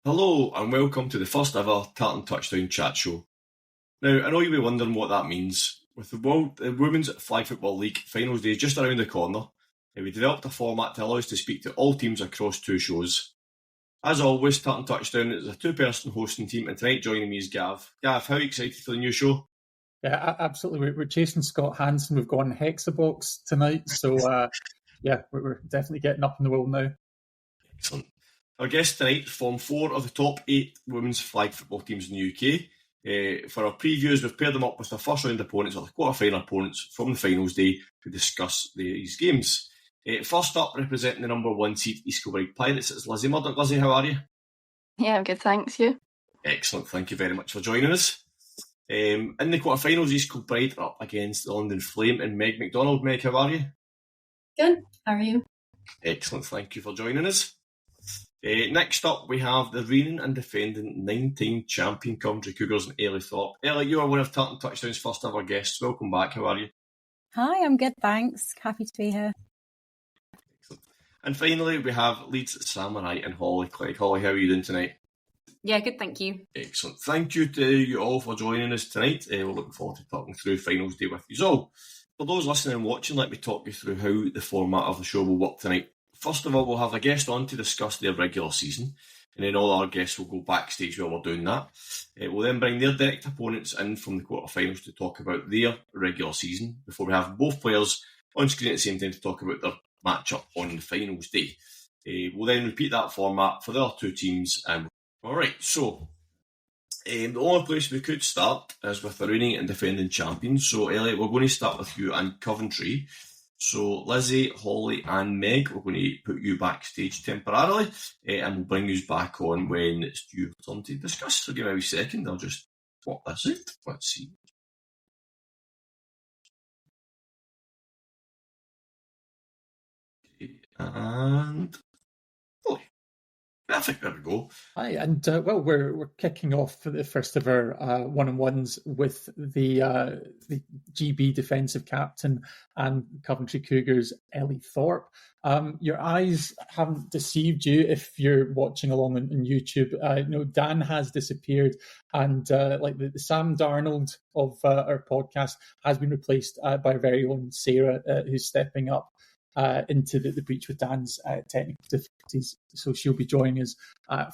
Hello and welcome to the first ever Tartan Touchdown Chat Show. Now, I know you'll be wondering what that means. With the Women's Flag Football League finals day just around the corner, we developed a format to allow us to speak to all teams across two shows. As always, Tartan Touchdown is a two-person hosting team, and tonight joining me is Gav. Gav, how are you excited for the new show? Yeah, absolutely. We're chasing Scott Hansen. We've gone Hexabox tonight, so we're definitely getting up in the world now. Excellent. Our guests tonight form 4 of the top 8 women's flag football teams in the UK. For our previews, we've paired them up with their first round opponents or the quarter-final opponents from the finals day to discuss these games. First up, representing the number 1 seed East Kilbride Pirates, it's Lizzie Murdoch. Lizzie, how are you? Yeah, I'm good, thanks. You? Excellent, thank you very much for joining us. In the quarter-finals, East Kilbride are up against the London Flame and Meg McDonald. Meg, how are you? Good, how are you? Excellent, thank you for joining us. Next up, we have the reigning and defending 9-time champion Coventry Cougars and Ellie Thorpe. Ellie, you are one of Tartan Touchdown's first ever guests. Welcome back. How are you? Hi, I'm good, thanks. Happy to be here. Excellent. And finally, we have Leeds Samurai and Holly Clegg. Holly, how are you doing tonight? Yeah, good, thank you. Excellent. Thank you to you all for joining us tonight. We're looking forward to talking through finals day with you all. For those listening and watching, let me talk you through how the format of the show will work tonight. First of all, we'll have a guest on to discuss their regular season, and then all our guests will go backstage while we're doing that. We'll then bring their direct opponents in from the quarterfinals to talk about their regular season before we have both players on screen at the same time to talk about their matchup on the finals day. We'll then repeat that format for the other two teams. Alright, so the only place we could start is with the reigning and defending champions. So Elliot, we're going to start with you and Coventry. So Lizzie, Holly and Meg, we're going to put you backstage temporarily and we'll bring you back on when it's your turn to discuss. So give me a wee second, I'll just swap this out. Let's see. And Holly. Perfect, there we go. Hi, and we're kicking off for the first of our one-on-ones with the GB defensive captain and Coventry Cougars, Ellie Thorpe. Your eyes haven't deceived you if you're watching along on YouTube. Dan has disappeared, and like the Sam Darnold of our podcast has been replaced by our very own Sarah, who's stepping up into the breach with Dan's technical difficulties. So she'll be joining us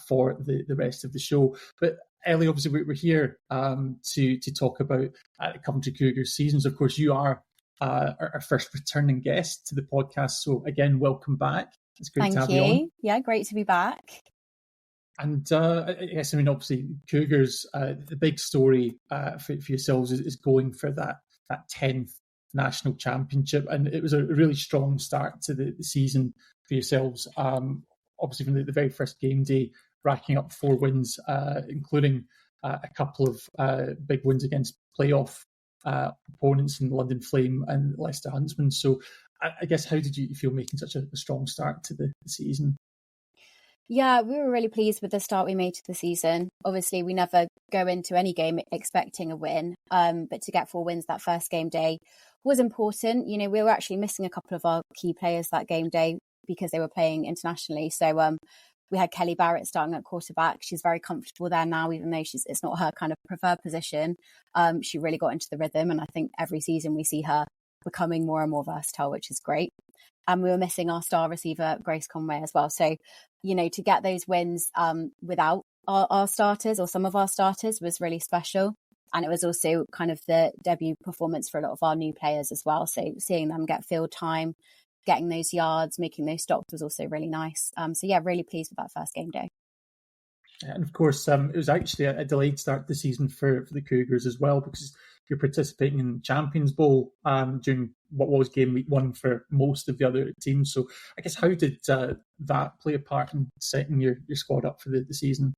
for the rest of the show. But Ellie, obviously we're here to talk about the Coventry Cougars seasons. Of course, you are our first returning guest to the podcast. So again, welcome back. It's great to have you on. Yeah, great to be back. And obviously Cougars, the big story for yourselves is going for that 10th national championship, and it was a really strong start to the season for yourselves. Obviously from the very first game day, racking up 4 wins, including a couple of big wins against playoff opponents in London Flame and Leicester Huntsmen. So I guess, how did you feel making such a strong start to the season? Yeah, we were really pleased with the start we made to the season. Obviously, we never go into any game expecting a win, but to get 4 wins that first game day was important. We were actually missing a couple of our key players that game day because they were playing internationally. So we had Kelly Barrett starting at quarterback. She's very comfortable there now, even though it's not her kind of preferred position. She really got into the rhythm, and I think every season we see her becoming more and more versatile, which is great. And we were missing our star receiver, Grace Conway, as well. So, to get those wins without our starters or some of our starters was really special. And it was also kind of the debut performance for a lot of our new players as well. So seeing them get field time, getting those yards, making those stops was also really nice. Really pleased with that first game day. And of course, it was actually a delayed start to the season for the Cougars as well, because you're participating in Champions Bowl during what was game week 1 for most of the other teams. So I guess, how did that play a part in setting your squad up for the season?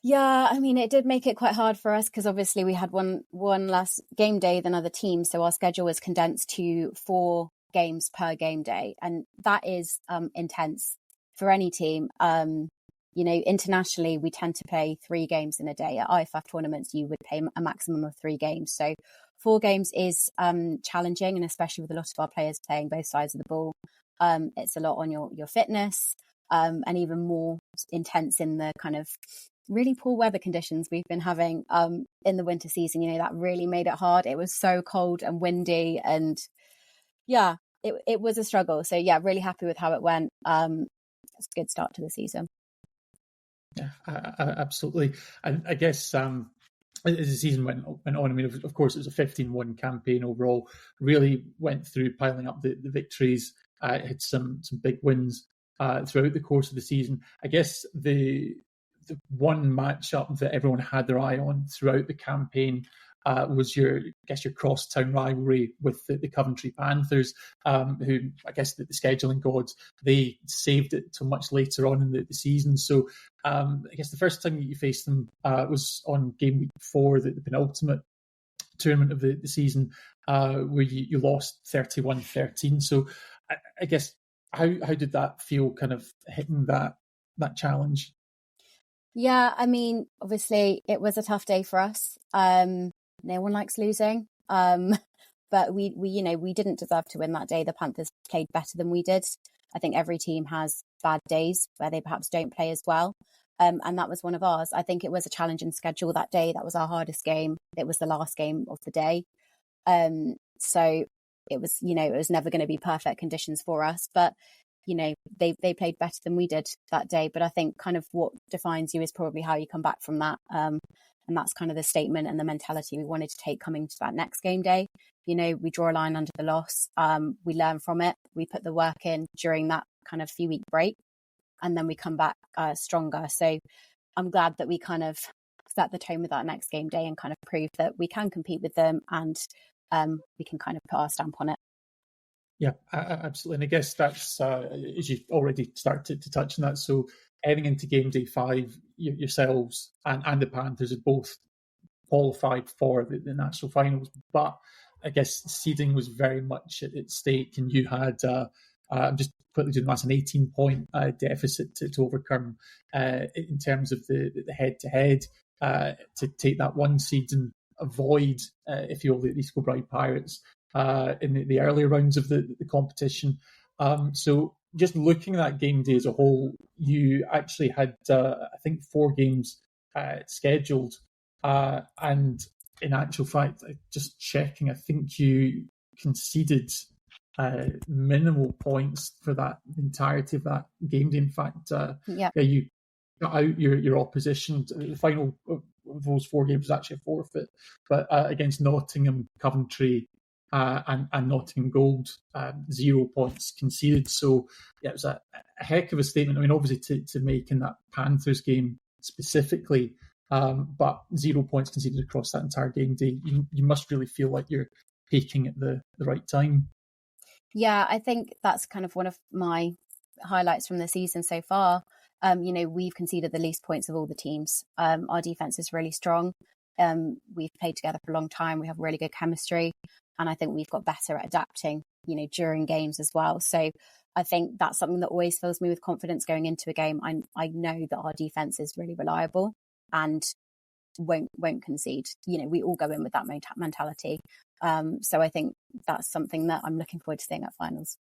Yeah, I mean, it did make it quite hard for us because obviously we had one less game day than other teams. So our schedule was condensed to 4 games per game day. And that is intense for any team. Internationally, we tend to play 3 games in a day. At IFF tournaments, you would play a maximum of 3 games. So 4 games is challenging, and especially with a lot of our players playing both sides of the ball. It's a lot on your fitness. and even more intense in the kind of really poor weather conditions we've been having in the winter season. That really made it hard. It was so cold and windy, and yeah, it was a struggle. So yeah, really happy with how it went. It's a good start to the season. Yeah, absolutely. And I guess as the season went on, I mean, of course, it was a 15-1 campaign overall. Really went through piling up the victories. Had some big wins throughout the course of the season. I guess the one matchup that everyone had their eye on throughout the campaign was your crosstown rivalry with the Coventry Panthers, who I guess the scheduling gods, they saved it till much later on in the season. So I guess the first time you faced them was on game week 4, the penultimate tournament of the season, where you lost 31-13. So I guess how did that feel, kind of hitting that challenge? Yeah, I mean, obviously it was a tough day for us. No one likes losing. But we didn't deserve to win that day. The Panthers played better than we did. I think every team has bad days where they perhaps don't play as well. And that was one of ours. I think it was a challenging schedule that day. That was our hardest game. It was the last game of the day. So it was never going to be perfect conditions for us, but they played better than we did that day. But I think kind of what defines you is probably how you come back from that. And that's kind of the statement and the mentality we wanted to take coming to that next game day. We draw a line under the loss. We learn from it. We put the work in during that kind of few week break, and then we come back stronger. So I'm glad that we kind of set the tone with that next game day and kind of prove that we can compete with them, and we can kind of put our stamp on it. Yeah, absolutely. And I guess that's, as you already started to touch on that, so heading into game day 5, yourselves and the Panthers had both qualified for the national finals, but I guess seeding was very much at stake, and you had, I'm just quickly doing that's an 18-point deficit to overcome in terms of the head-to-head to take that 1 seed and avoid, if you will, the East Kilbride Pirates in the earlier rounds of the competition. So just looking at that game day as a whole, you actually had, I think, 4 games scheduled. And in actual fact, just checking, I think you conceded minimal points for that entirety of that game day. In fact, you got out your opposition. The final of those 4 games was actually a forfeit, but against Nottingham, Coventry, and Nottingham Gold, 0 points conceded. So yeah, it was a heck of a statement. I mean, obviously to make in that Panthers game specifically, but 0 points conceded across that entire game day. You must really feel like you're peaking at the right time. Yeah, I think that's kind of one of my highlights from the season so far. We've conceded the least points of all the teams. Our defense is really strong. We've played together for a long time. We have really good chemistry, and I think we've got better at adapting, during games as well. So I think that's something that always fills me with confidence going into a game. I know that our defense is really reliable and won't concede. We all go in with that mentality. So I think that's something that I'm looking forward to seeing at finals.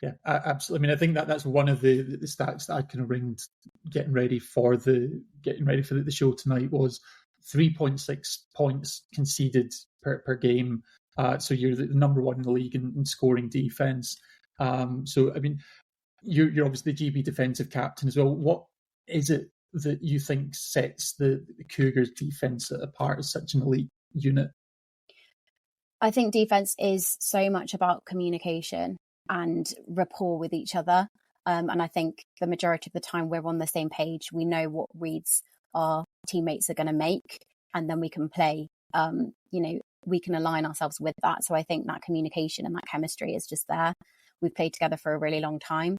Yeah, absolutely. I mean, I think that's one of the stats that I kind of ringed getting ready for the show tonight was 3.6 points conceded per game. So you're the number 1 in the league in scoring defense. So I mean, you're obviously the GB defensive captain as well. What is it that you think sets the Cougars defense apart as such an elite unit? I think defense is so much about communication and rapport with each other. And I think the majority of the time we're on the same page. We know what reads our teammates are going to make, and then we can play. We can align ourselves with that. So I think that communication and that chemistry is just there. We've played together for a really long time.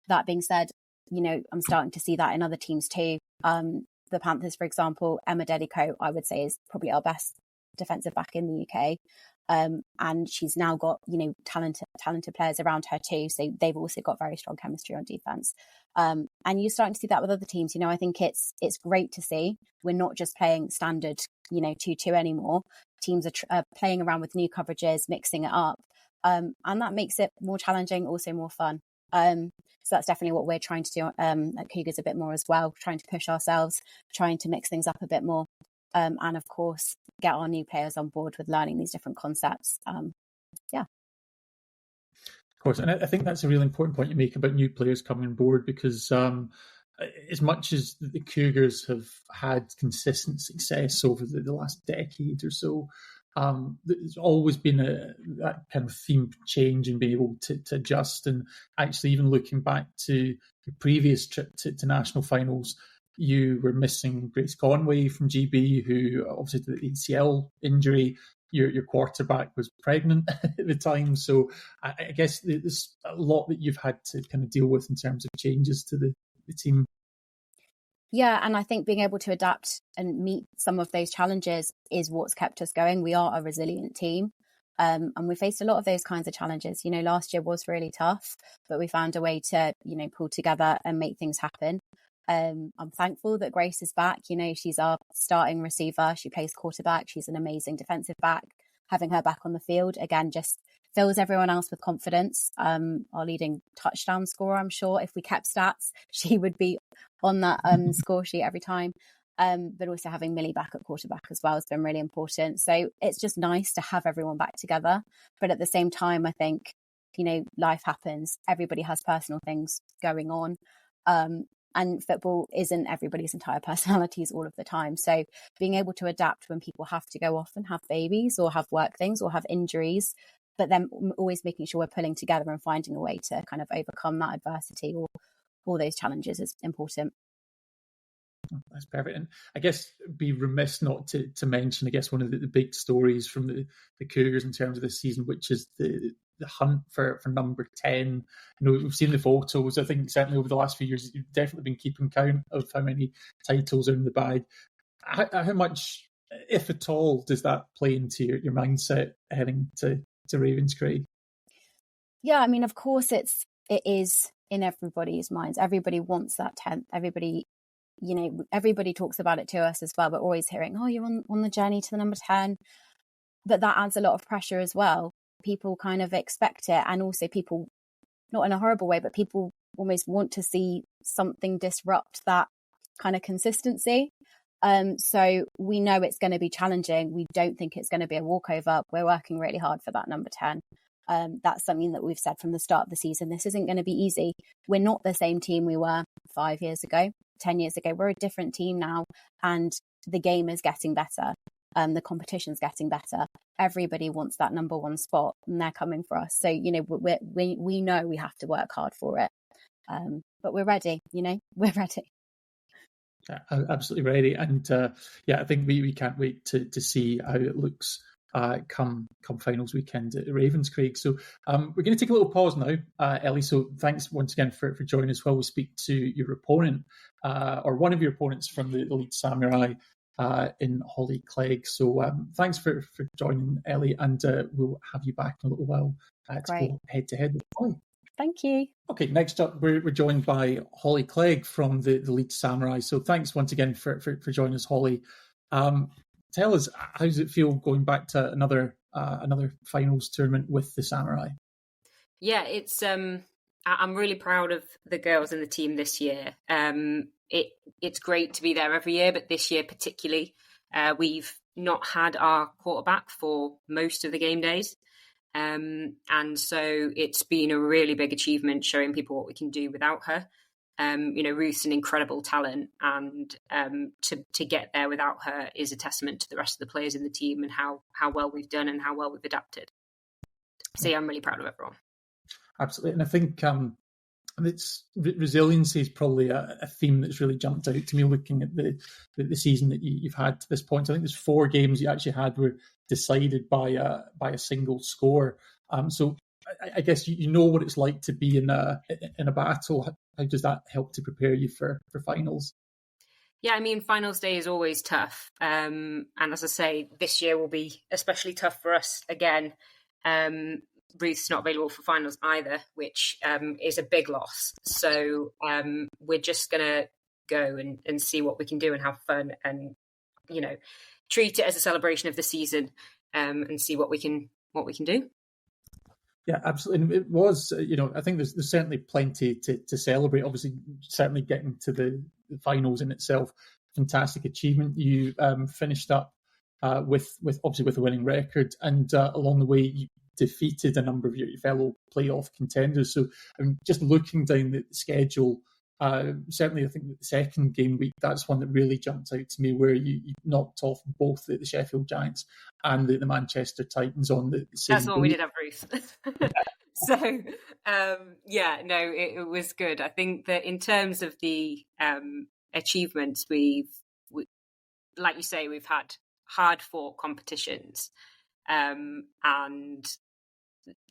That being said, I'm starting to see that in other teams too. The Panthers, for example, Emma Dedico, I would say, is probably our best defensive back in the UK. And she's now got, talented players around her too. So they've also got very strong chemistry on defense. And you're starting to see that with other teams. I think it's great to see. We're not just playing standard, 2-2 anymore. Teams are playing around with new coverages, mixing it up. And that makes it more challenging, also more fun. So that's definitely what we're trying to do at Cougars a bit more as well, trying to push ourselves, trying to mix things up a bit more. And of course, get our new players on board with learning these different concepts. Yeah. Of course, and I think that's a really important point you make about new players coming on board, because as much as the Cougars have had consistent success over the last decade or so, there's always been that kind of theme change and being able to adjust. And actually, even looking back to your previous trip to national finals, you were missing Grace Conway from GB, who obviously had the ACL injury. Your quarterback was pregnant at the time. So I guess there's a lot that you've had to kind of deal with in terms of changes to the team. Yeah, and I think being able to adapt and meet some of those challenges is what's kept us going. We are a resilient team. And we faced a lot of those kinds of challenges. Last year was really tough, but we found a way to, pull together and make things happen. I'm thankful that Grace is back. She's our starting receiver. She plays quarterback. She's an amazing defensive back. Having her back on the field, again, just fills everyone else with confidence. Our leading touchdown scorer, I'm sure, if we kept stats, she would be on that score sheet every time. But also having Millie back at quarterback as well has been really important. So it's just nice to have everyone back together. But at the same time, I think, life happens. Everybody has personal things going on. And football isn't everybody's entire personalities all of the time. So being able to adapt when people have to go off and have babies or have work things or have injuries, but then always making sure we're pulling together and finding a way to kind of overcome that adversity or all those challenges is important. That's perfect. And I guess be remiss not to mention, I guess, one of the big stories from the Cougars in terms of this season, which is the hunt for number 10. We've seen the photos. I think certainly over the last few years, you've definitely been keeping count of how many titles are in the bag. How much, if at all, does that play into your mindset heading to Ravenscraig? Yeah, I mean, of course, it is in everybody's minds. Everybody wants that 10th. Everybody talks about it to us as well. We're always hearing, oh, you're on the journey to the number 10. But that adds a lot of pressure as well. People kind of expect it. And also people, not in a horrible way, but people almost want to see something disrupt that kind of consistency. So we know it's going to be challenging. We don't think it's going to be a walkover. We're working really hard for that number 10. That's something that we've said from the start of the season. This isn't going to be easy. We're not the same team we were 5 years ago, 10 years ago. We're a different team now, and the game is getting better. The competition's getting better. Everybody wants that number 1 spot, and they're coming for us. So, we know we have to work hard for it. But we're ready, we're ready. Yeah, absolutely ready. And I think we can't wait to see how it looks come finals weekend at Ravenscraig. So we're going to take a little pause now, Ellie. So thanks once again for joining us while we speak to your opponent, or one of your opponents from the Leeds Samurai in Holly Clegg. So thanks for joining, Ellie, and we'll have you back in a little while to go head-to-head with Holly. Thank you. Okay, next up, we're joined by Holly Clegg from the Leeds Samurai. So thanks once again for joining us, Holly. Tell us, how does it feel going back to another finals tournament with the Samurai? Yeah, it's I'm really proud of the girls in the team this year. It's great to be there every year, but this year particularly, we've not had our quarterback for most of the game days. And so it's been a really big achievement showing people what we can do without her. Ruth's an incredible talent, and to get there without her is a testament to the rest of the players in the team and how well we've done and how well we've adapted. So yeah, I'm really proud of everyone. Absolutely. And I think it's resiliency is probably a theme that's really jumped out to me looking at the season that you've had to this point. I think there's 4 games you actually had were decided by a single score. So I guess you know what it's like to be in a battle. How does that help to prepare you for finals? Yeah, I mean, finals day is always tough. And as I say, this year will be especially tough for us again. Ruth's not available for finals either, which is a big loss. So we're just going to go and see what we can do and have fun and, treat it as a celebration of the season and see what we can do. Yeah, absolutely. And it was, I think there's certainly plenty to celebrate. Obviously, certainly getting to the finals in itself, fantastic achievement. You finished up with obviously with a winning record, and along the way you defeated a number of your fellow playoff contenders. So, I mean, just looking down the schedule, certainly I think the second game week, that's one that really jumped out to me, where you knocked off both the Sheffield Giants and the Manchester Titans on the same That's the one we day. did have, Ruth. So, it was good. I think that in terms of the achievements, we, like you say, we've had hard-fought competitions, and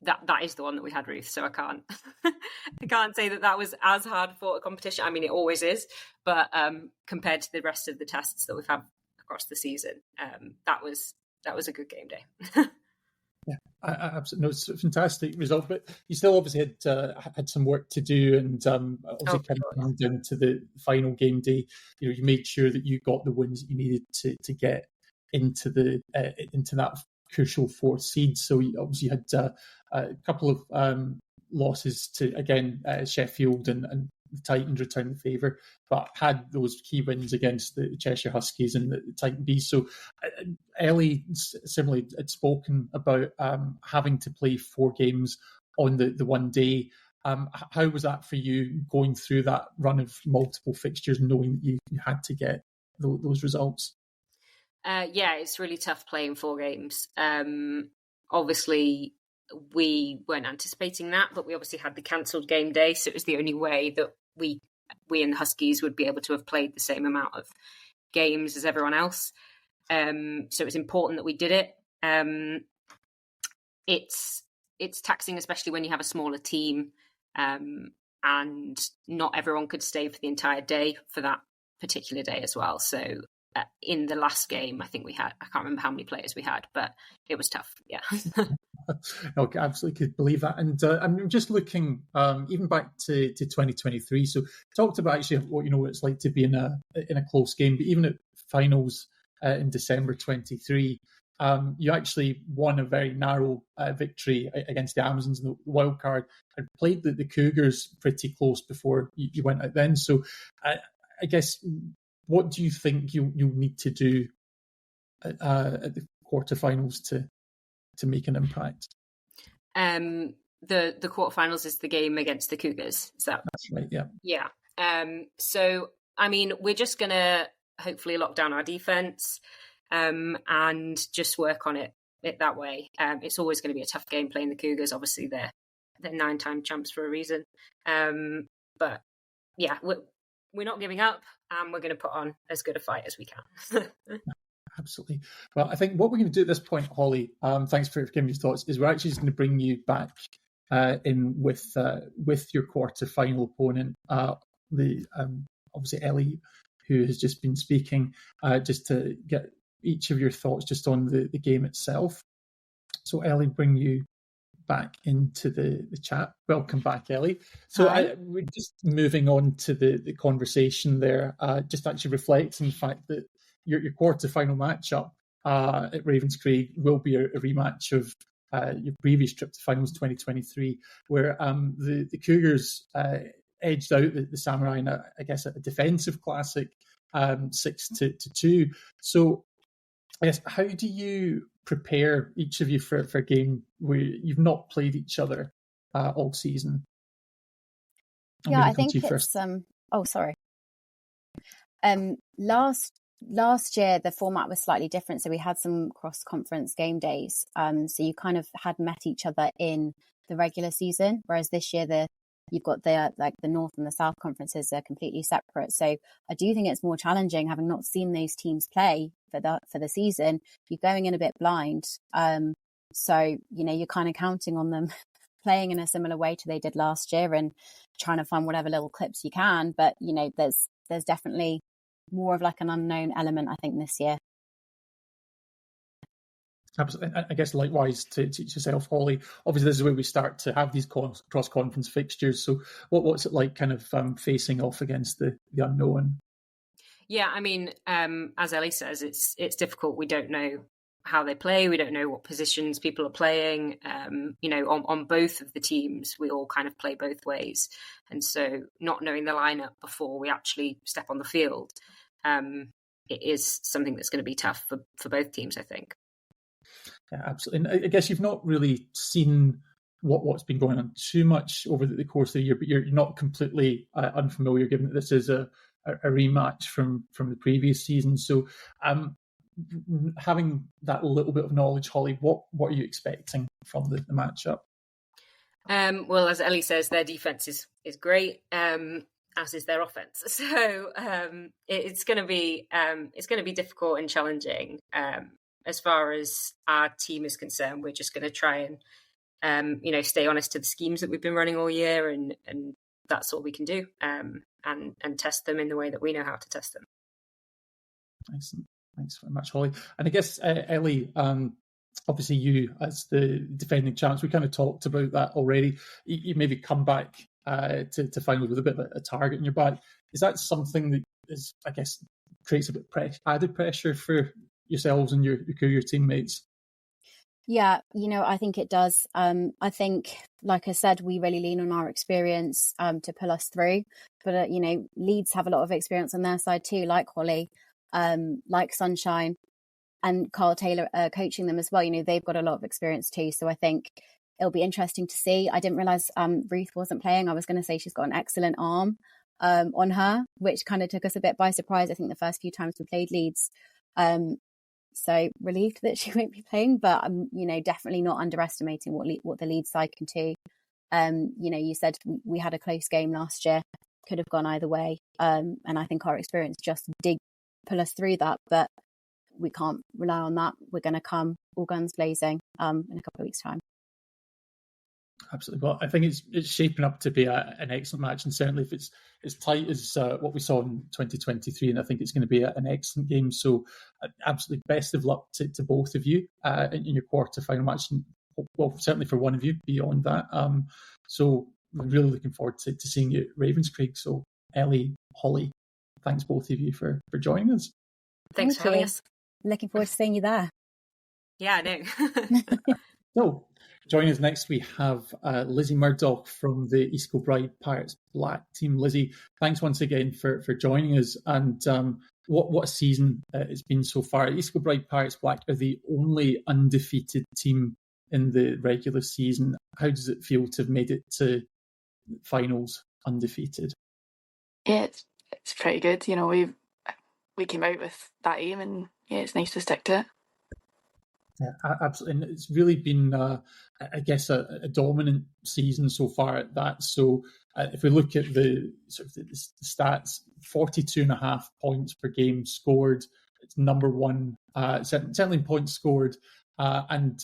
that is the one that we had, Ruth. So I can't I can't say that was as hard-fought a competition. I mean, it always is, but compared to the rest of the tests that we've had across the season, that was a good game day. Yeah, absolutely. No, it's a fantastic result, but you still obviously had some work to do, and obviously coming down to the final game day, you made sure that you got the wins that you needed to get into that crucial fourth seed. So you obviously had a couple of losses to, again, Sheffield and the Titans return the favour, but had those key wins against the Cheshire Huskies and the Titan Bees. So Ellie similarly had spoken about having to play 4 games on the one day. How was that for you, going through that run of multiple fixtures, knowing that you had to get those results? Yeah, it's really tough playing 4 games. Obviously, we weren't anticipating that, but we obviously had the cancelled game day, so it was the only way that we and the Huskies would be able to have played the same amount of games as everyone else. So it was important that we did it. It's taxing, especially when you have a smaller team, and not everyone could stay for the entire day for that particular day as well. So in the last game, I think we had, I can't remember how many players we had, but it was tough. Yeah. Okay, absolutely could believe that. And I'm just looking even back to 2023. So talked about actually what it's like to be in a close game, but even at finals in December 23, you actually won a very narrow victory against the Amazons in the wild card, and played the Cougars pretty close before you went out then. So I guess, what do you think you'll need to do at the quarterfinals to make an impact? The quarterfinals is the game against the Cougars. Is that? That's right. Yeah. Yeah. So I mean, we're just gonna hopefully lock down our defense, and just work on it that way. It's always going to be a tough game playing the Cougars. Obviously, they're 9-time champs for a reason. But yeah, we're not giving up, and we're going to put on as good a fight as we can. Absolutely. Well, I think what we're going to do at this point, Holly, thanks for giving me your thoughts, is we're actually just going to bring you back in with your quarter-final opponent, obviously Ellie, who has just been speaking, just to get each of your thoughts just on the game itself. So Ellie, bring you back into the chat. Welcome back, Ellie. So we're just moving on to the conversation there, just actually reflecting the fact that your quarter-final matchup at Ravenscraig will be a rematch of your previous trip to finals 2023, where the Cougars edged out the Samurai in I guess a defensive classic, 6-2. So I guess, how do you prepare, each of you, for a game where you've not played each other all season? I think it's sorry. Last year the format was slightly different, so we had some cross-conference game days. So you kind of had met each other in the regular season, whereas this year you've got the North and the South conferences are completely separate. So I do think it's more challenging, having not seen those teams play for the season. You're going in a bit blind, so you're kind of counting on them playing in a similar way to they did last year, and trying to find whatever little clips you can. But there's definitely more of like an unknown element, I think, this year. Absolutely. I guess likewise to yourself, Holly. Obviously, this is where we start to have these cross-conference fixtures. So what's it like kind of facing off against the unknown? Yeah, I mean, as Ellie says, it's difficult. We don't know how they play. We don't know what positions people are playing. On both of the teams, we all kind of play both ways. And so not knowing the lineup before we actually step on the field, it is something that's going to be tough for both teams, I think. Yeah, absolutely. And I guess you've not really seen what's been going on too much over the course of the year, but you're not completely unfamiliar, given that this is a rematch from the previous season. So having that little bit of knowledge, Holly, what are you expecting from the matchup? Well, as Ellie says, their defense is great, as is their offense. So it's going to be difficult and challenging. As far as our team is concerned, we're just going to try and stay honest to the schemes that we've been running all year, and that's all we can do, and test them in the way that we know how to test them. Excellent. Thanks very much, Holly. And I guess, Ellie, obviously you as the defending champs, we kind of talked about that already. You maybe come back to finals with a bit of a target in your back. Is that something that is, I guess, creates a bit added pressure for yourselves and your teammates? Yeah, I think it does. I think, like I said, we really lean on our experience to pull us through. But, Leeds have a lot of experience on their side too, like Holly, like Sunshine, and Carl Taylor coaching them as well. They've got a lot of experience too. So I think it'll be interesting to see. I didn't realise Ruth wasn't playing. I was going to say she's got an excellent arm on her, which kind of took us a bit by surprise. I think the first few times we played Leeds. So relieved that she won't be playing, but I'm, definitely not underestimating what the Leeds side can do. You said we had a close game last year, could have gone either way. And I think our experience just did pull us through that, but we can't rely on that. We're going to come all guns blazing in a couple of weeks' time. Absolutely. Well, I think it's shaping up to be an excellent match, and certainly if it's as tight as what we saw in 2023, and I think it's going to be an excellent game. So absolutely best of luck to both of you in your quarter-final match, and well, certainly for one of you beyond that. So we're really looking forward to seeing you at Ravenscraig. So Ellie, Holly, thanks both of you for joining us. Thanks for having us. Looking forward to seeing you there. Yeah, I know. So, joining us next, we have Lizzie Murdoch from the East Kilbride Pirates Black team. Lizzie, thanks once again for joining us. And what a season it's been so far. East Kilbride Pirates Black are the only undefeated team in the regular season. How does it feel to have made it to finals undefeated? Yeah, it's pretty good. We came out with that aim, and yeah, it's nice to stick to it. Yeah, absolutely. And it's really been, I guess, a dominant season so far at that. So if we look at the stats, 42.5 points per game scored. It's number one, certainly in points scored, and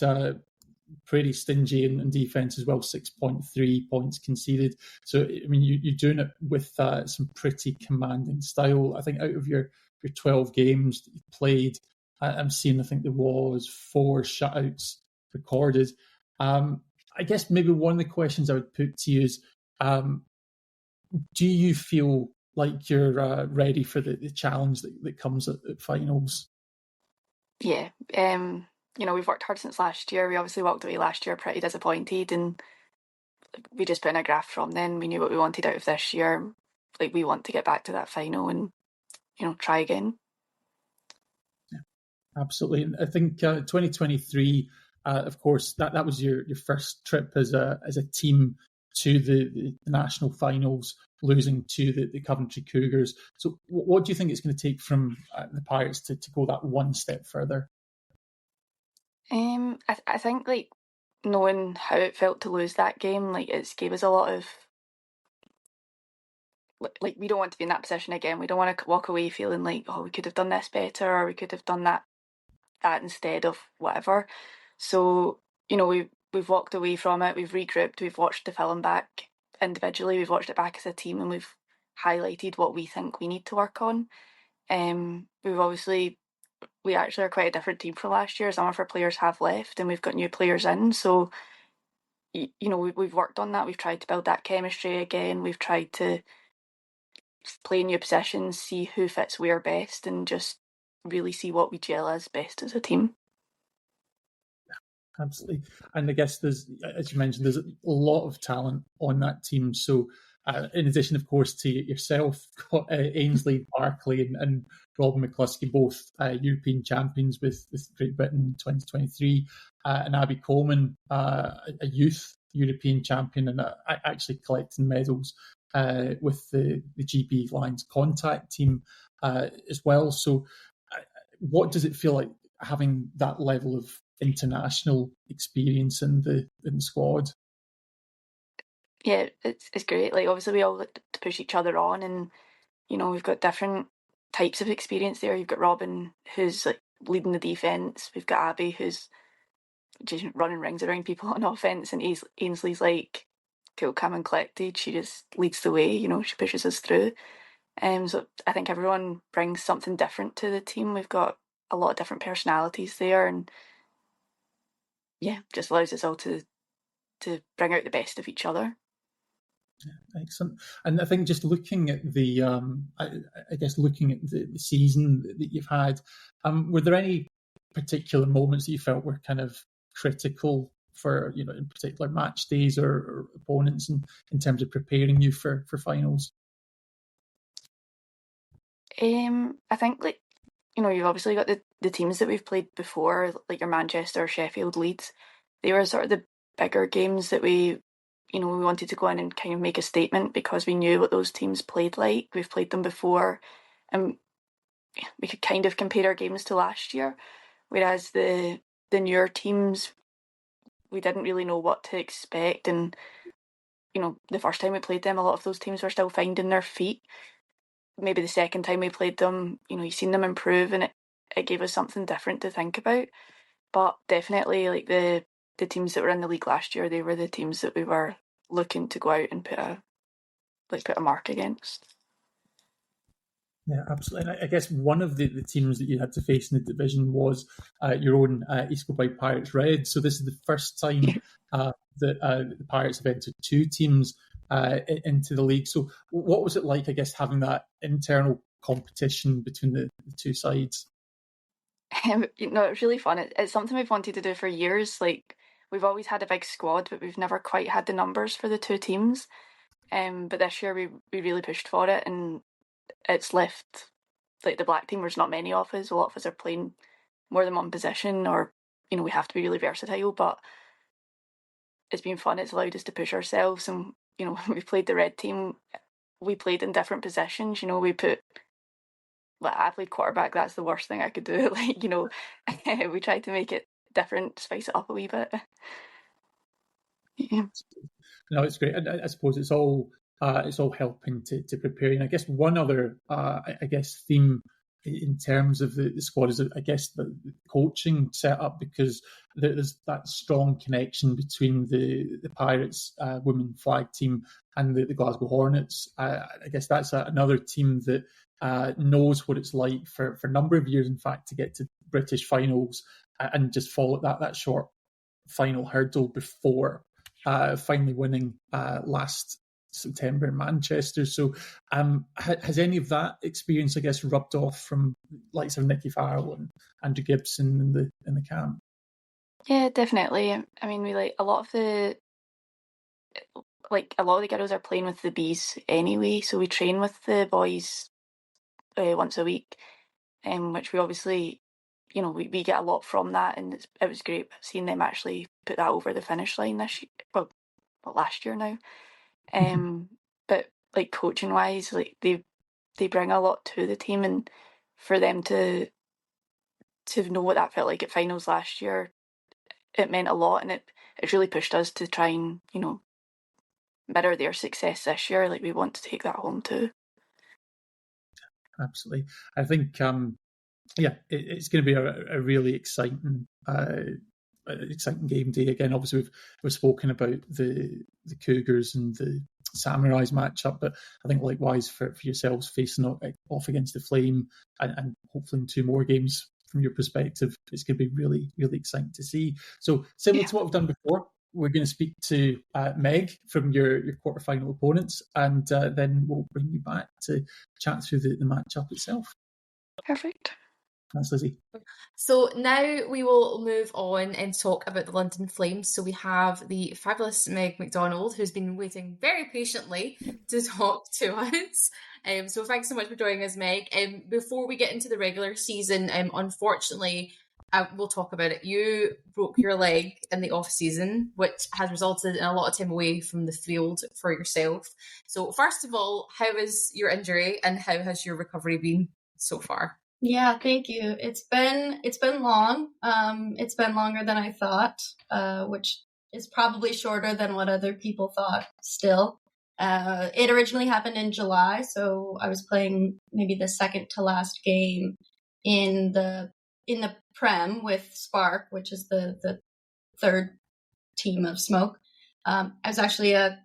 pretty stingy in defence as well, 6.3 points conceded. So, I mean, you're doing it with some pretty commanding style. I think out of your 12 games that you've played, I'm seeing, I think there was 4 shutouts recorded. I guess maybe one of the questions I would put to you is, do you feel like you're ready for the challenge that comes at finals? Yeah. We've worked hard since last year. We obviously walked away last year pretty disappointed, and we just put in a graph from then. We knew what we wanted out of this year. Like, we want to get back to that final and, try again. Absolutely. And I think 2023, of course, that was your first trip as a team to the national finals, losing to the Coventry Cougars. So what do you think it's going to take from the Pirates to go that one step further? I think, knowing how it felt to lose that game, it's gave us a lot of, we don't want to be in that position again. We don't want to walk away feeling like, oh, we could have done this better, or we could have done that instead of whatever. So, we've walked away from it, we've regrouped, we've watched the film back individually, we've watched it back as a team, and we've highlighted what we think we need to work on. We actually are quite a different team from last year. Some of our players have left and we've got new players in. So, we've worked on that. We've tried to build that chemistry again. We've tried to play new positions, see who fits where best, and just really see what we gel as best as a team. Absolutely. And I guess there's, as you mentioned, there's a lot of talent on that team. So in addition, of course, to yourself, Ainsley Barclay and Robin McCluskey, both European champions with Great Britain in 2023, and Abby Coleman, a youth European champion, and actually collecting medals with the GB Lions contact team as well. So what does it feel like having that level of international experience in the squad? Yeah, it's great. Like, obviously we all like to push each other on, and we've got different types of experience there. You've got Robin, who's like leading the defence. We've got Abby, who's just running rings around people on offence, and Ainsley's like cool, calm and collected. She just leads the way. She pushes us through. So I think everyone brings something different to the team. We've got a lot of different personalities there, and yeah, just allows us all to bring out the best of each other. Yeah, excellent. And I think just looking at the, I guess looking at the season that you've had, were there any particular moments that you felt were kind of critical for, in particular match days or opponents in terms of preparing you for finals? I think you've obviously got the teams that we've played before, like your Manchester, Sheffield, Leeds. They were sort of the bigger games that we wanted to go in and kind of make a statement because we knew what those teams played like. We've played them before, and we could kind of compare our games to last year. Whereas the newer teams, we didn't really know what to expect, and the first time we played them, a lot of those teams were still finding their feet. Maybe the second time we played them, you've seen them improve, and it gave us something different to think about. But definitely, like the teams that were in the league last year, they were the teams that we were looking to go out and put a mark against. Yeah, absolutely. And I guess one of the teams that you had to face in the division was your own East Kilbride Pirates Red. So this is the first time that the Pirates have entered two teams into the league. So what was it like, I guess, having that internal competition between the two sides? It's really fun. It's something we've wanted to do for years. Like, we've always had a big squad, but we've never quite had the numbers for the two teams. But this year we really pushed for it, and it's left, like, the black team, there's not many of us. A lot of us are playing more than one position, or we have to be really versatile. But it's been fun. It's allowed us to push ourselves, and we've played the red team. We played in different positions. We put. I played quarterback. That's the worst thing I could do. We tried to make it different, spice it up a wee bit. Yeah. No, it's great. And I suppose it's all helping to prepare. And I guess one other, theme in terms of the squad is, I guess, the coaching setup, because there's that strong connection between the Pirates women flag team and the Glasgow Hornets. I guess that's another team that knows what it's like for a number of years, in fact, to get to British finals and just fall at that short final hurdle before finally winning last September in Manchester. So has any of that experience, I guess, rubbed off from likes of Nicky Farrell and Andrew Gibson in the camp? Yeah, definitely. I mean, we a lot of the girls are playing with the bees anyway, so we train with the boys once a week, which we obviously, we get a lot from that, and it was great seeing them actually put that over the finish line this year. Well, last year now. But like, coaching wise, like they bring a lot to the team, and for them to know what that felt like at finals last year, it meant a lot, and it really pushed us to try and mirror their success this year. Like, we want to take that home too. Absolutely. I think it's going to be a really exciting game day. Again, obviously we've spoken about the Cougars and the Samurais matchup, but I think likewise for yourselves facing off against the Flame and hopefully in two more games from your perspective, it's going to be really, really exciting to see. So similar to what we've done before, we're going to speak to Meg from your quarterfinal opponents, and then we'll bring you back to chat through the matchup itself. Perfect. Thanks, Lizzie. So now we will move on and talk about the London Flames. So we have the fabulous Meg McDonald, who's been waiting very patiently to talk to us. So thanks so much for joining us, Meg. Before we get into the regular season, unfortunately, we'll talk about it. You broke your leg in the off season, which has resulted in a lot of time away from the field for yourself. So first of all, how is your injury and how has your recovery been so far? Yeah, thank you. It's been long. It's been longer than I thought, which is probably shorter than what other people thought still. It originally happened in July, so I was playing maybe the second to last game in the Prem with Spark, which is the third team of Smoke. I was actually a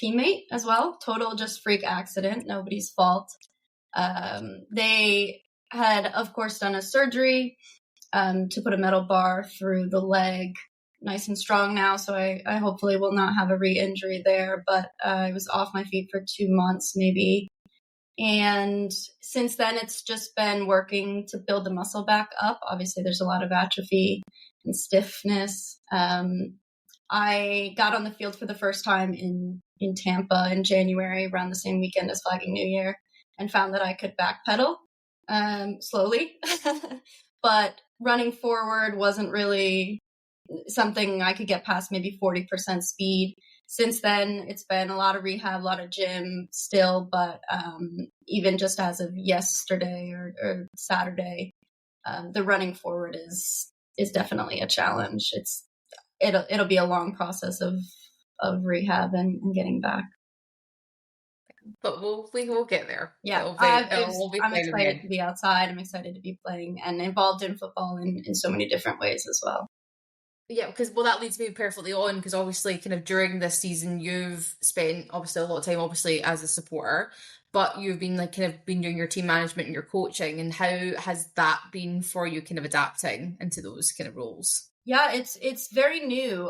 teammate as well. Total just freak accident, nobody's fault. They had, of course, done a surgery to put a metal bar through the leg. Nice and strong now, so I hopefully will not have a re-injury there. But I was off my feet for 2 months, maybe. And since then, it's just been working to build the muscle back up. Obviously, there's a lot of atrophy and stiffness. I got on the field for the first time in Tampa in January, around the same weekend as Flagging New Year, and found that I could backpedal slowly. But running forward wasn't really something I could get past, maybe 40% speed. Since then, it's been a lot of rehab, a lot of gym still, but even just as of yesterday or Saturday, the running forward is definitely a challenge. It'll be a long process of rehab and getting back. But we will get there. Yeah, I'm excited to be outside. I'm excited to be playing and involved in football in so many different ways as well. Yeah, because that leads me perfectly on, because obviously kind of during this season you've spent obviously a lot of time obviously as a supporter, but you've been been doing your team management and your coaching, and how has that been for you kind of adapting into those kind of roles? Yeah, it's very new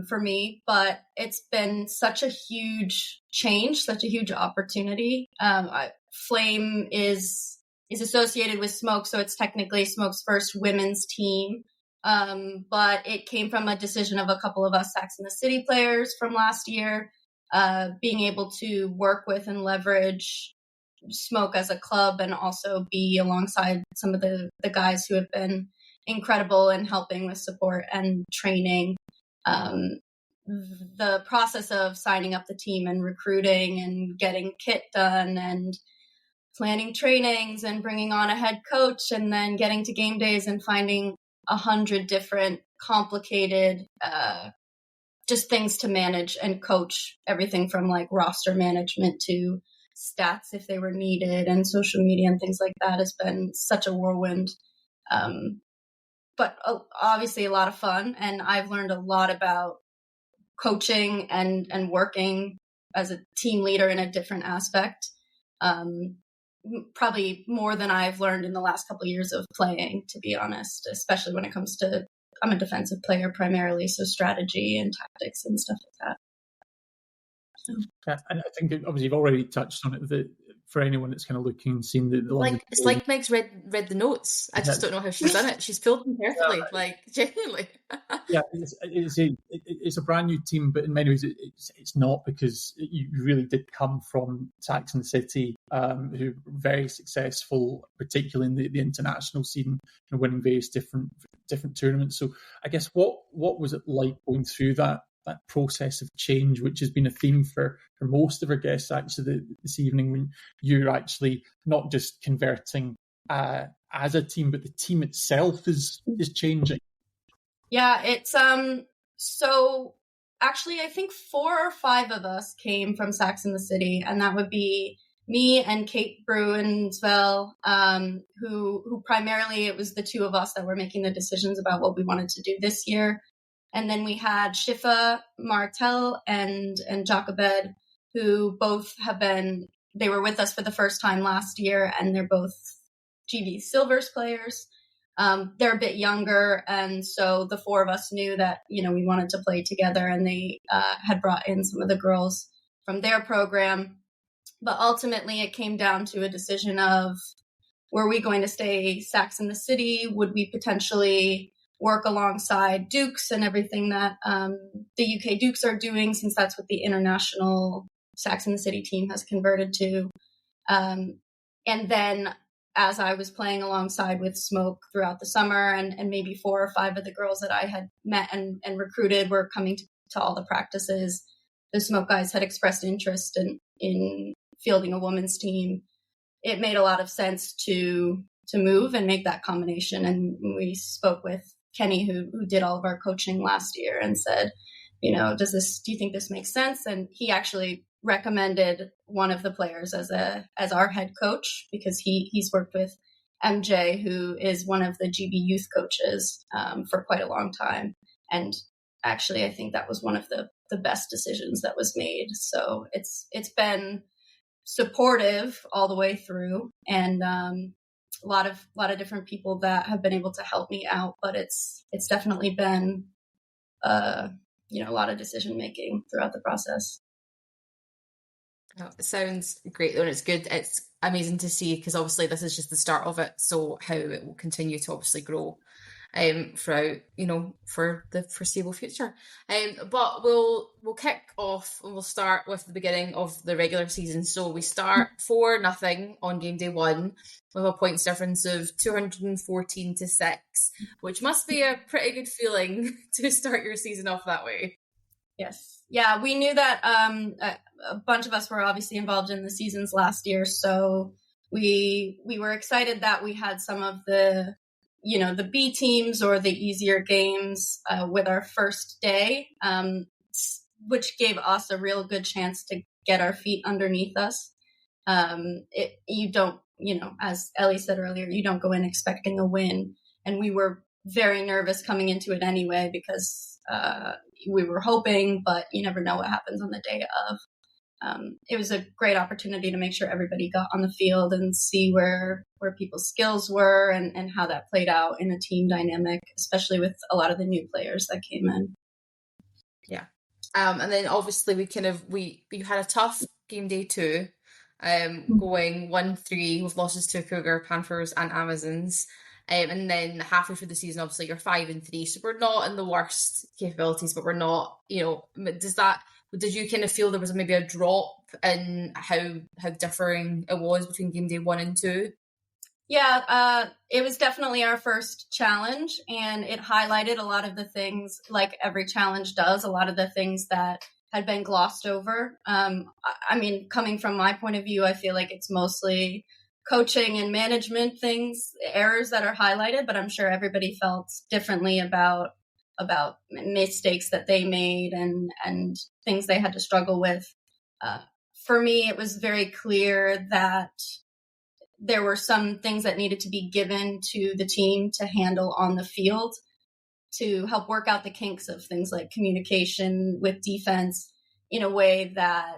for me, but it's been such a huge change, such a huge opportunity. Flame is associated with Smoke, so it's technically Smoke's first women's team. But it came from a decision of a couple of us Sax in the City players from last year, being able to work with and leverage Smoke as a club and also be alongside some of the guys who have been incredible in helping with support and training. The process of signing up the team and recruiting and getting kit done and planning trainings and bringing on a head coach and then getting to game days and finding 100 different complicated just things to manage and coach, everything from like roster management to stats if they were needed and social media and things like that has been such a whirlwind. But obviously a lot of fun, and I've learned a lot about coaching and working as a team leader in a different aspect. Probably more than I've learned in the last couple of years of playing, to be honest, especially when it comes to, I'm a defensive player primarily, so strategy and tactics and stuff like that. And I think obviously you've already touched on it, for anyone that's kind of looking and seeing the it's like Meg's read the notes. I just don't know how she's done it. She's filled them perfectly, genuinely. Yeah, it's a brand new team, but in many ways it's not, because you really did come from Sax in the City, who were very successful, particularly in the international scene, and winning various different tournaments. So I guess what was it like going through that process of change, which has been a theme for most of our guests actually this evening, when you're actually not just converting as a team, but the team itself is changing? Yeah, it's so actually I think 4 or 5 of us came from Sax in the City, and that would be me and Kate Bruinsville, who primarily it was the two of us that were making the decisions about what we wanted to do this year. And then we had Shifa Martel and Jacobed, who both they were with us for the first time last year, and they're both GB Silvers players. They're a bit younger, and so the 4 of us knew that, we wanted to play together, and they had brought in some of the girls from their program. But ultimately, it came down to a decision of were we going to stay Sax in the City? Would we potentially work alongside Dukes and everything that the UK Dukes are doing, since that's what the international Sax in the City team has converted to? And then as I was playing alongside with Smoke throughout the summer, and maybe 4 or 5 of the girls that I had met and recruited were coming to all the practices, the Smoke guys had expressed interest in fielding a women's team. It made a lot of sense to move and make that combination. And we spoke with Kenny, who did all of our coaching last year, and said, do you think this makes sense? And he actually recommended one of the players as our head coach, because he's worked with MJ, who is one of the GB youth coaches for quite a long time. And actually, I think that was one of the best decisions that was made. So it's been supportive all the way through, and a lot of different people that have been able to help me out. But it's definitely been a lot of decision making throughout the process. Oh, it sounds great though, and it's good. It's amazing to see, because obviously this is just the start of it, so how it will continue to obviously grow throughout, for the foreseeable future. But we'll kick off and we'll start with the beginning of the regular season. So we start 4-0 on game day 1 with a points difference of 214-6, which must be a pretty good feeling to start your season off that way. Yes. Yeah, we knew that a bunch of us were obviously involved in the seasons last year, so we were excited that we had some of the B teams or the easier games with our first day, which gave us a real good chance to get our feet underneath us. You don't, as Ellie said earlier, you don't go in expecting a win, and we were very nervous coming into it anyway, because we were hoping, but you never know what happens on the day of. It was a great opportunity to make sure everybody got on the field and see where people's skills were and how that played out in a team dynamic, especially with a lot of the new players that came in. Yeah. And then obviously we had a tough game day 2, going 1-3 with losses to Cougar, Panthers and Amazons. And then halfway through the season, obviously you're 5-3. So we're not in the worst capabilities, but we're not, did you kind of feel there was maybe a drop in how differing it was between game day 1 and 2? Yeah, it was definitely our first challenge, and it highlighted a lot of the things, like every challenge does, a lot of the things that had been glossed over. Coming from my point of view, I feel like it's mostly coaching and management errors that are highlighted, but I'm sure everybody felt differently about mistakes that they made and things they had to struggle with. For me, it was very clear that there were some things that needed to be given to the team to handle on the field to help work out the kinks of things like communication with defense in a way that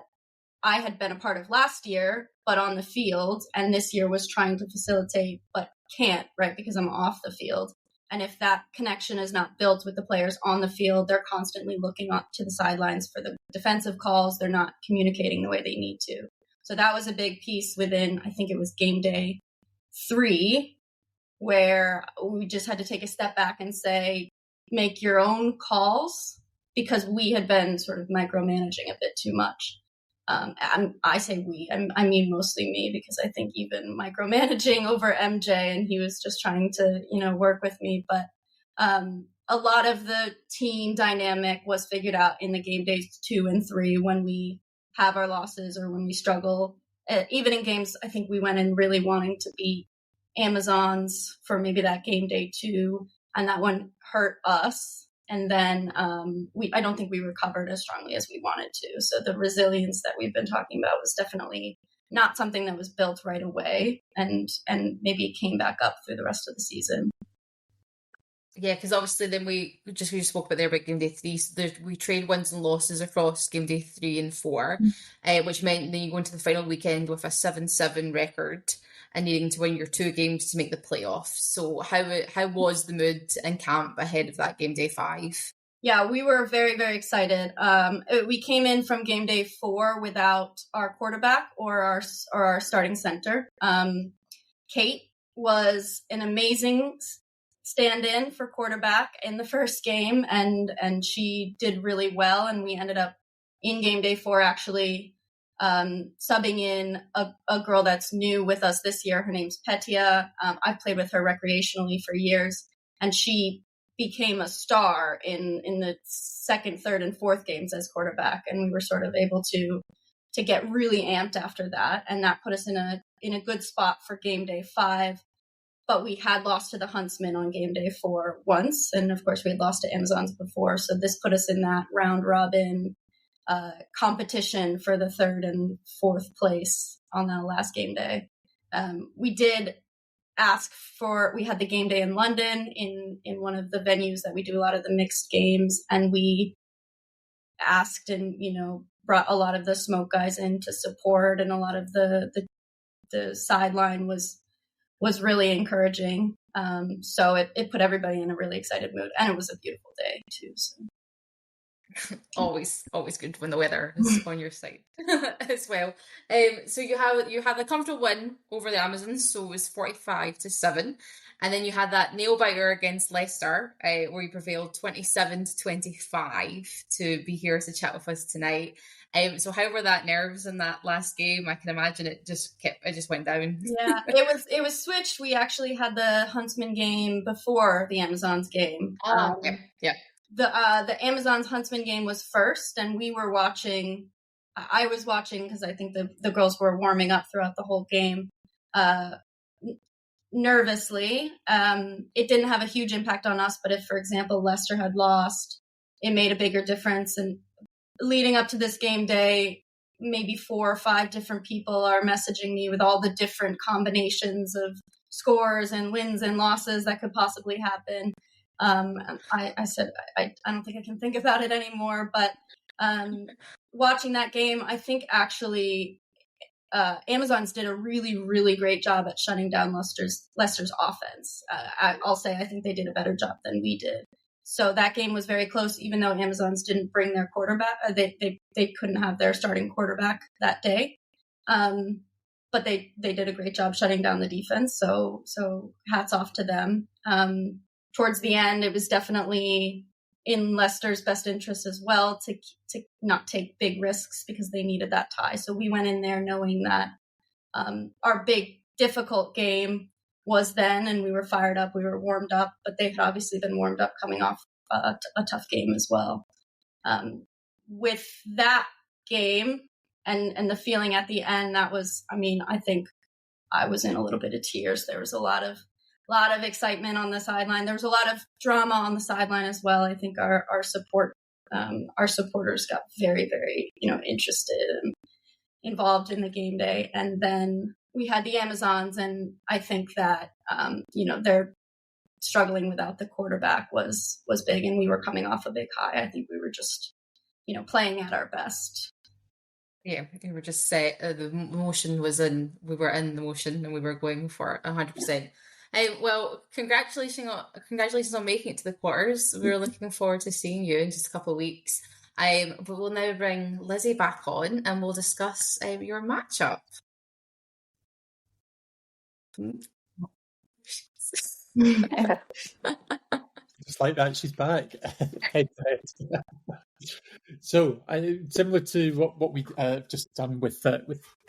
I had been a part of last year, but on the field, and this year was trying to facilitate, but can't, right? Because I'm off the field. And if that connection is not built with the players on the field, they're constantly looking up to the sidelines for the defensive calls. They're not communicating the way they need to. So that was a big piece within, I think it was game day 3, where we just had to take a step back and say, make your own calls, because we had been sort of micromanaging a bit too much. I say we, I mean mostly me, because I think even micromanaging over MJ, and he was just trying to, work with me. But a lot of the team dynamic was figured out in the game days 2 and 3 when we have our losses or when we struggle. Even in games, I think we went in really wanting to beat Amazons for maybe that game day 2, and that one hurt us. And then I don't think we recovered as strongly as we wanted to. So the resilience that we've been talking about was definitely not something that was built right away, and maybe it came back up through the rest of the season. Yeah, because obviously then we just spoke about there about game day 3. So we trade wins and losses across game day 3 and 4, which meant then you go into the final weekend with a 7-7 record and needing to win your 2 games to make the playoffs. So how was the mood in camp ahead of that game day 5? Yeah, we were very, very excited. We came in from game day 4 without our quarterback or our starting center. Kate was an amazing stand-in for quarterback in the first game, and she did really well, and we ended up in game day 4 actually subbing in a girl that's new with us this year. Her name's Petia. I've played with her recreationally for years, and she became a star in the second, third, and fourth games as quarterback, and we were sort of able to get really amped after that, and that put us in a good spot for game day 5. But we had lost to the Huntsmen on game day 4 once, and of course we had lost to Amazons before, so this put us in that round robin competition for the third and fourth place on that last game day. We did we had the game day in London in one of the venues that we do a lot of the mixed games, and we asked and brought a lot of the smoke guys in to support, and a lot of the sideline was really encouraging. So it put everybody in a really excited mood, and it was a beautiful day too. So. Always good when the weather is on your side as well. So you had a comfortable win over the Amazons, so it was 45-7, and then you had that nail biter against Leicester, where you prevailed 27-25 to be here to chat with us tonight. So how were that nerves in that last game? I can imagine it just went down. Yeah, it was switched. We actually had the Huntsman game before the Amazons game. Yeah. The Amazons Huntsman game was first, and we were watching. I was watching because I think the girls were warming up throughout the whole game, nervously. It didn't have a huge impact on us, but if, for example, Leicester had lost, it made a bigger difference. And leading up to this game day, maybe 4 or 5 different people are messaging me with all the different combinations of scores and wins and losses that could possibly happen. I said, I don't think I can think about it anymore, but watching that game, I think actually Amazons did a really, really great job at shutting down Leicester's offense. I'll say I think they did a better job than we did. So that game was very close, even though Amazons didn't bring their quarterback. They couldn't have their starting quarterback that day. But they did a great job shutting down the defense. So hats off to them. Towards the end, it was definitely in Leicester's best interest as well to not take big risks because they needed that tie. So we went in there knowing that our big difficult game was then, and we were fired up, we were warmed up, but they had obviously been warmed up coming off a tough game as well. With that game and the feeling at the end, that was, I think I was in a little bit of tears. There was a lot of excitement on the sideline. There was a lot of drama on the sideline as well. I think our supporters got very, very, interested and involved in the game day. And then we had the Amazons, and I think that, they're struggling without the quarterback was big, and we were coming off a big high. I think we were just, playing at our best. Yeah, we were just set. The motion was in. We were in the motion, and we were going for 100%. Well, congratulations on making it to the quarters. We're looking forward to seeing you in just a couple of weeks. But we'll now bring Lizzie back on, and we'll discuss your matchup. Just like that, she's back. Head to head. So, similar to what we just done with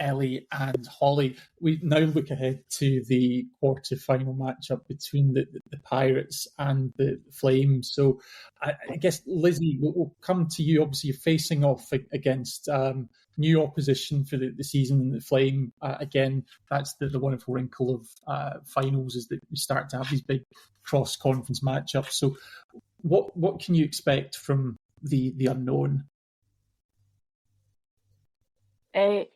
Ellie and Holly, we now look ahead to the quarter-final matchup between the Pirates and the Flames. So, I guess, Lizzie, we'll come to you. Obviously, you're facing off against new opposition for the season in the Flame. Again, that's the wonderful wrinkle of finals, is that we start to have these big cross-conference matchups. So, what can you expect from the unknown? We're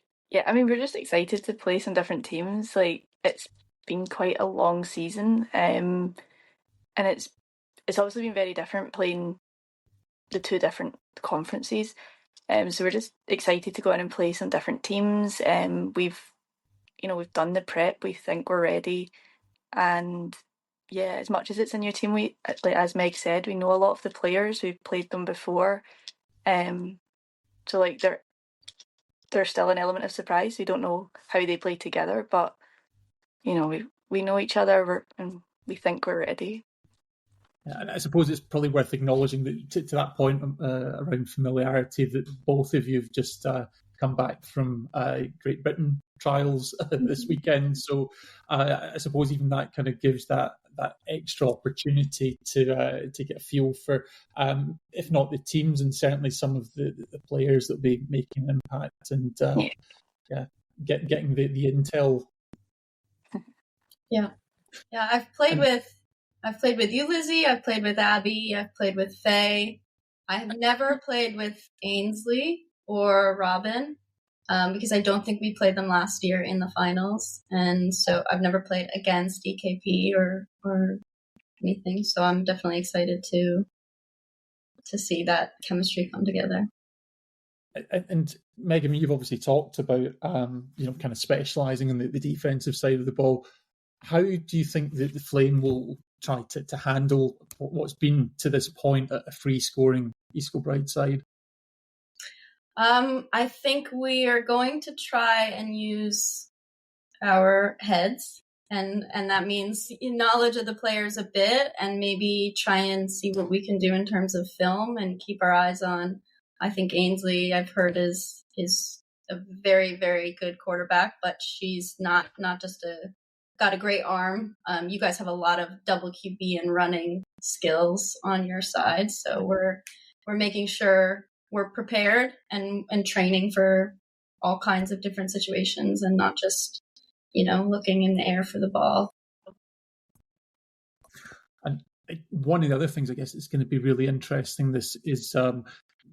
just excited to play some different teams. Like, it's been quite a long season, and it's obviously been very different playing the 2 different conferences. So we're just excited to go in and play some different teams. We've done the prep. We think we're ready, and yeah, as much as it's a new team, we, like as Meg said, we know a lot of the players. We've played them before, so like there's still an element of surprise. We don't know how they play together, but we we know each other and we think we're ready. Yeah, and I suppose it's probably worth acknowledging that to that point around familiarity, that both of you have just come back from Great Britain trials this weekend. So I suppose even that kind of gives that extra opportunity to get a feel for, if not the teams, and certainly some of the players that will be making an impact, and getting the intel. Yeah, I've played with you, Lizzie. I've played with Abby. I've played with Faye. I have never played with Ainsley or Robin because I don't think we played them last year in the finals, and so I've never played against EKP or anything. So I'm definitely excited to see that chemistry come together. And Megan, you've obviously talked about kind of specialising in the defensive side of the ball. How do you think that the Flame will try to handle what's been to this point a free scoring East Kilbride side? I think we are going to try and use our heads, and that means knowledge of the players a bit, and maybe try and see what we can do in terms of film and keep our eyes on. I think Ainsley, I've heard, is a very, very good quarterback, but she's not just got a great arm. You guys have a lot of double QB and running skills on your side, so we're making sure we're prepared and training for all kinds of different situations, and not just looking in the air for the ball. And one of the other things I guess that's going to be really interesting this is,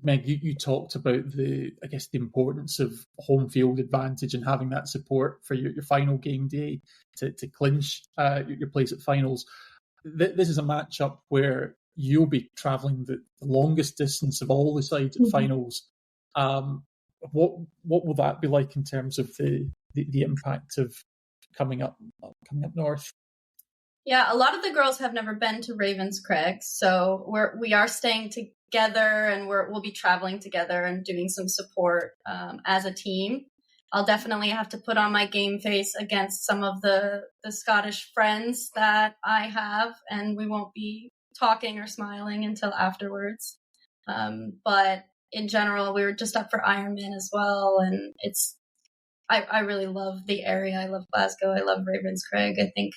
Meg, you talked about the importance of home field advantage and having that support for your final game day to clinch your place at finals. This is a matchup where you'll be travelling the longest distance of all the sides at finals. What will that be like in terms of the impact of coming up north? Yeah, a lot of the girls have never been to Ravenscraig, so we are staying together, and we'll be traveling together and doing some support as a team. I'll definitely have to put on my game face against some of the Scottish friends that I have, and we won't be talking or smiling until afterwards. But in general, we were just up for Ironman as well, and I really love the area. I love Glasgow. I love Ravenscraig. I think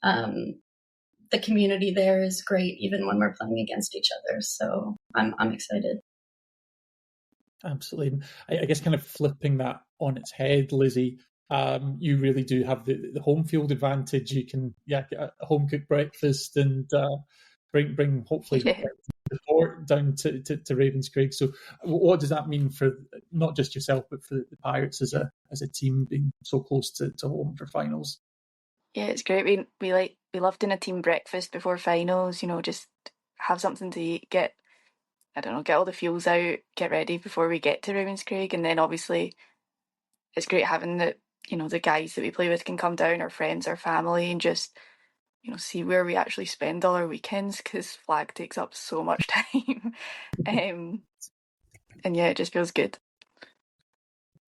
the community there is great, even when we're playing against each other. So I'm excited. Absolutely. I guess kind of flipping that on its head, Lizzie, you really do have the home field advantage. You can get a home cooked breakfast and bring hopefully support down to Ravenscraig. So what does that mean for not just yourself but for the Pirates as a team being so close to home for finals? Yeah, it's great. We love doing a team breakfast before finals, just have something to eat, get all the fuels out, get ready before we get to Ravenscraig. And then obviously it's great having the guys that we play with can come down, our friends, our family, and just, see where we actually spend all our weekends, because flag takes up so much time. And yeah, it just feels good.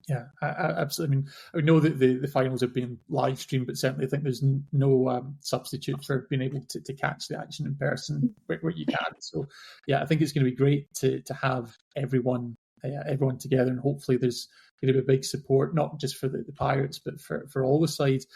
Yeah, absolutely. I mean, I know that the finals have been live streamed, but certainly I think there's no substitute for being able to catch the action in person where you can. So, yeah, I think it's going to be great to have everyone together, and hopefully there's going to be a big support, not just for the Pirates, but for all the sides.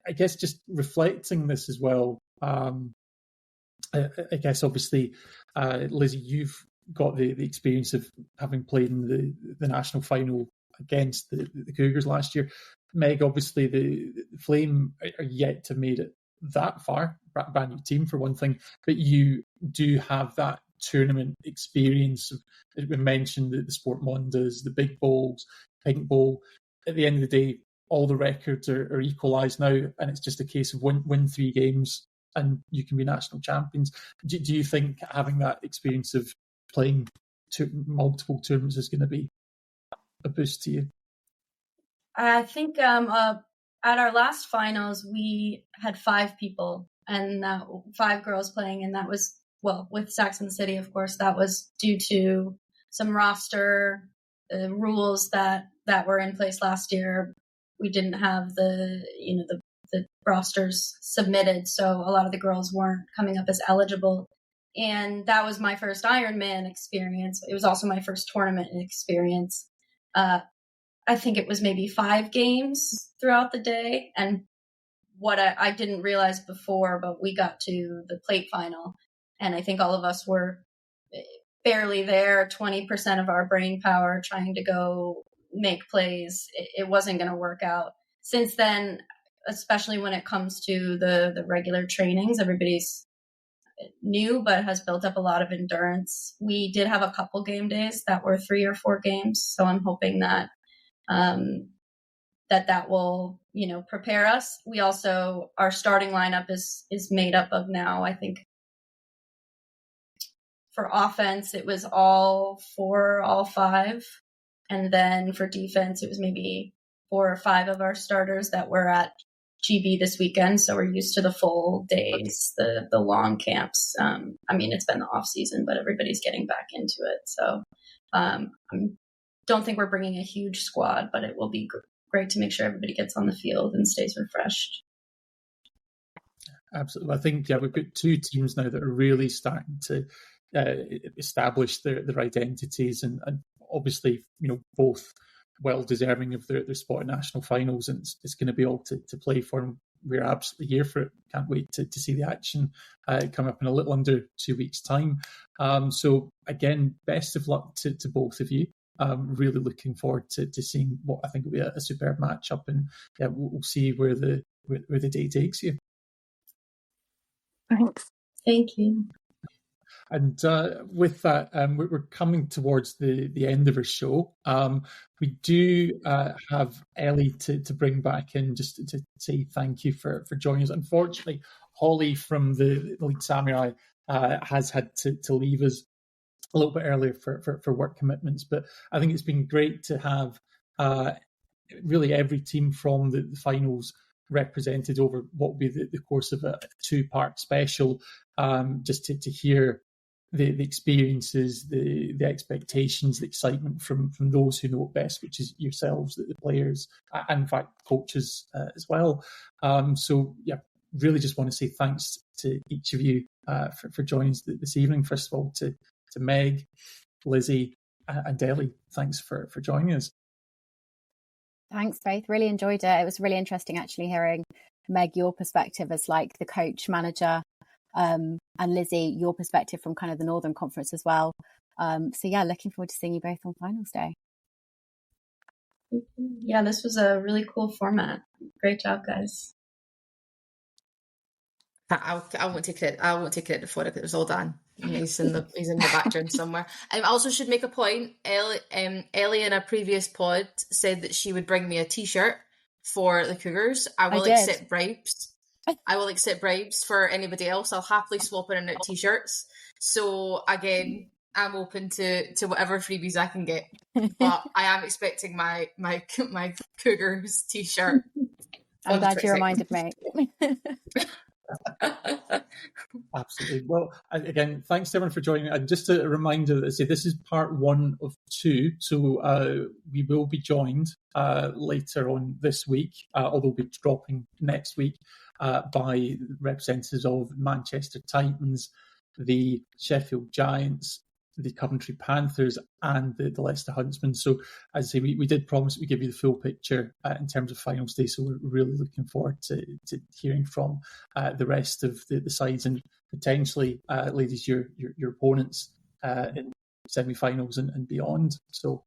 I guess just reflecting this as well, I guess obviously, Lizzie, you've got the experience of having played in the national final against the Cougars last year. Meg, obviously the Flame are yet to have made it that far, brand new team for one thing, but you do have that tournament experience of, as we mentioned, the Sport Mondas, the big bowls, Pink Bowl. At the end of the day, all the records are equalised now, and it's just a case of win 3 games and you can be national champions. Do you think having that experience of playing multiple tournaments is going to be a boost to you? I think at our last finals, we had 5 people and 5 girls playing, and that was, well, with Saxon City, of course, that was due to some roster rules that were in place last year. We didn't have the the rosters submitted, so a lot of the girls weren't coming up as eligible. And that was my first Ironman experience. It was also my first tournament experience. I think it was maybe 5 games throughout the day. And what I didn't realize before, but we got to the plate final, and I think all of us were barely there, 20% of our brain power trying to go make plays. It wasn't going to work out. Since then, especially when it comes to the regular trainings, everybody's new but has built up a lot of endurance. We did have a couple game days that were 3 or 4 games, so I'm hoping that that will, prepare us. We also, our starting lineup is made up of now, I think for offense it was all 4, all 5, and then for defense it was maybe 4 or 5 of our starters that were at GB this weekend, so we're used to the full days, the long camps. It's been the off season, but everybody's getting back into it. So I don't think we're bringing a huge squad, but it will be great to make sure everybody gets on the field and stays refreshed. Absolutely. I think, we've got 2 teams now that are really starting to establish their identities, and obviously, both well deserving of their spot in national finals, and it's going to be all to play for, and we're absolutely here for it. Can't wait to see the action come up in a little under 2 weeks' time. So again, best of luck to both of you. Really looking forward to seeing what I think will be a superb matchup, and we'll see where the day takes you. Thanks. Thank you. And with that, we're coming towards the end of our show. We do have Ellie to bring back in just to say thank you for joining us. Unfortunately, Holly from the Elite Samurai has had to leave us a little bit earlier for work commitments, but I think it's been great to have really every team from the finals represented over what will be the course of a 2-part special, just to hear the experiences, the expectations, the excitement from those who know it best, which is yourselves, the players, and in fact coaches as well. So really just want to say thanks to each of you for joining us this evening. First of all, to Meg, Lizzie, and Ellie, thanks for joining us. Thanks, Faith. Really enjoyed it. It was really interesting actually hearing, Meg, your perspective as like the coach, manager, and Lizzie, your perspective from kind of the Northern Conference as well. Looking forward to seeing you both on finals day. Yeah, this was a really cool format. Great job, guys. I won't take credit for it, because it was all Dan. He's in the background somewhere. I also should make a point. Ellie in a previous pod said that she would bring me a T-shirt for the Cougars. I will accept bribes. I will accept bribes for anybody else. I'll happily swap in and out T-shirts. So again, I'm open to whatever freebies I can get. But I am expecting my Cougars T-shirt. I'm glad you reminded me. Absolutely. Well, again, thanks to everyone for joining. And just a reminder that this is part 1 of 2. So we will be joined later on this week, although we'll be dropping next week, by representatives of Manchester Titans, the Sheffield Giants, the Coventry Panthers, and the Leicester Huntsmen. So, as I say, we did promise we give you the full picture in terms of finals day. So we're really looking forward to hearing from the rest of the sides, and potentially, ladies, your opponents in semi-finals and beyond. So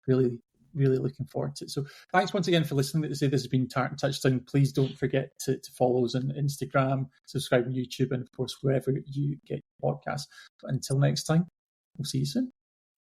really looking forward to it. So thanks once again for listening. This has been Tartan Touchdown. Please don't forget to follow us on Instagram, subscribe on YouTube, and of course wherever you get podcasts. But until next time, we'll see you soon.